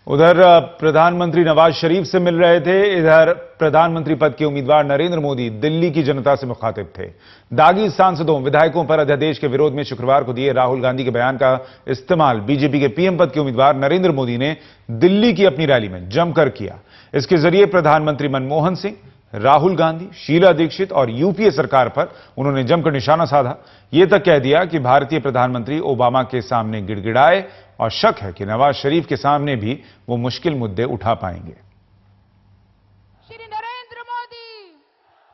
उधर प्रधानमंत्री नवाज शरीफ से मिल रहे थे, इधर प्रधानमंत्री पद के उम्मीदवार नरेंद्र मोदी दिल्ली की जनता से मुखातिब थे। दागी सांसदों विधायकों पर अध्यादेश के विरोध में शुक्रवार को दिए राहुल गांधी के बयान का इस्तेमाल बीजेपी के पीएम पद के उम्मीदवार नरेंद्र मोदी ने दिल्ली की अपनी रैली में जमकर किया। इसके जरिए प्रधानमंत्री मनमोहन सिंह, राहुल गांधी, शीला दीक्षित और यूपीए सरकार पर उन्होंने जमकर निशाना साधा। यह तक कह दिया कि भारतीय प्रधानमंत्री ओबामा के सामने गिड़गिड़ाए और शक है कि नवाज शरीफ के सामने भी वो मुश्किल मुद्दे उठा पाएंगे। श्री नरेंद्र मोदी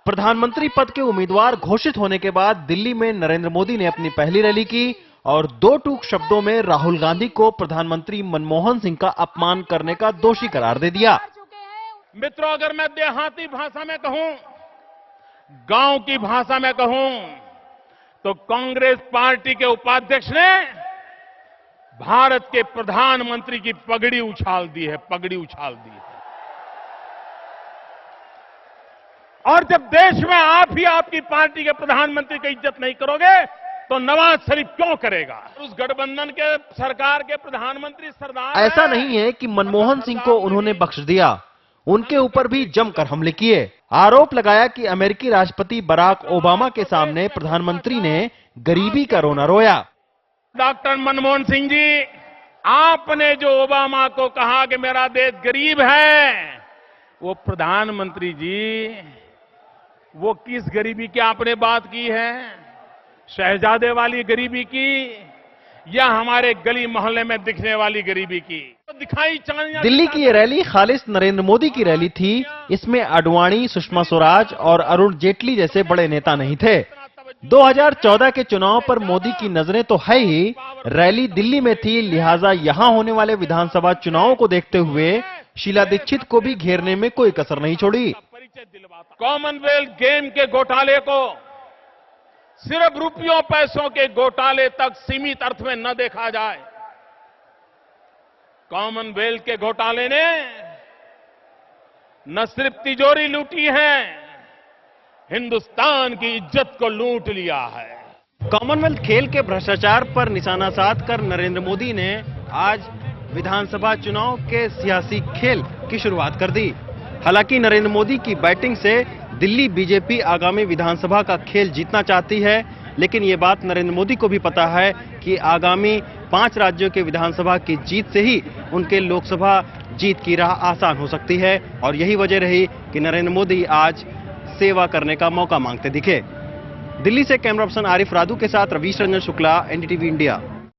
प्रधानमंत्री पद के उम्मीदवार घोषित होने के बाद दिल्ली में नरेंद्र मोदी ने अपनी पहली रैली की और दो टूक शब्दों में राहुल गांधी को प्रधानमंत्री मनमोहन सिंह का अपमान करने का दोषी करार दे दिया। मित्रों, अगर मैं देहाती भाषा में कहूं, गांव की भाषा में कहूं, तो कांग्रेस पार्टी के उपाध्यक्ष ने भारत के प्रधानमंत्री की पगड़ी उछाल दी है, पगड़ी उछाल दी है। और जब देश में आप ही आपकी पार्टी के प्रधानमंत्री की इज्जत नहीं करोगे तो नवाज शरीफ क्यों करेगा? उस गठबंधन के सरकार के प्रधानमंत्री सरदार ऐसा नहीं है कि मनमोहन सिंह को उन्होंने बख्श दिया, उनके ऊपर भी जमकर हमले किए। आरोप लगाया कि अमेरिकी राष्ट्रपति बराक ओबामा के सामने प्रधानमंत्री ने गरीबी का रोना रोया। डॉक्टर मनमोहन सिंह जी, आपने जो ओबामा को कहा कि मेरा देश गरीब है, वो प्रधानमंत्री जी, वो किस गरीबी की आपने बात की है? शहजादे वाली गरीबी की या हमारे गली मोहल्ले में दिखने वाली गरीबी की? दिखाई दिल्ली की ये रैली खालिस नरेंद्र मोदी की रैली थी। इसमें आडवाणी, सुषमा स्वराज और अरुण जेटली जैसे बड़े नेता नहीं थे। 2014 के चुनाव पर मोदी की नजरें तो है ही, रैली दिल्ली में थी, लिहाजा यहां होने वाले विधानसभा चुनावों को देखते हुए शीला दीक्षित को भी घेरने में कोई कसर नहीं छोड़ी। कॉमनवेल्थ गेम के घोटाले को सिर्फ रुपयों पैसों के घोटाले तक सीमित अर्थ में न देखा जाए। कॉमनवेल्थ के घोटाले ने न सिर्फ तिजोरी लूटी है, हिंदुस्तान की इज्जत को लूट लिया है। कॉमनवेल्थ खेल के भ्रष्टाचार पर निशाना साधकर नरेंद्र मोदी ने आज विधानसभा चुनाव के सियासी खेल की शुरुआत कर दी। हालांकि नरेंद्र मोदी की बैटिंग से दिल्ली बीजेपी आगामी विधानसभा का खेल जीतना चाहती है, लेकिन ये बात नरेंद्र मोदी को भी पता है कि आगामी 5 राज्यों के विधानसभा की जीत से ही उनके लोकसभा जीत की राह आसान हो सकती है। और यही वजह रही कि नरेंद्र मोदी आज सेवा करने का मौका मांगते दिखे। दिल्ली से कैमरा पर्सन आरिफ रादू के साथ रवीश रंजन शुक्ला, एनडीटीवी इंडिया।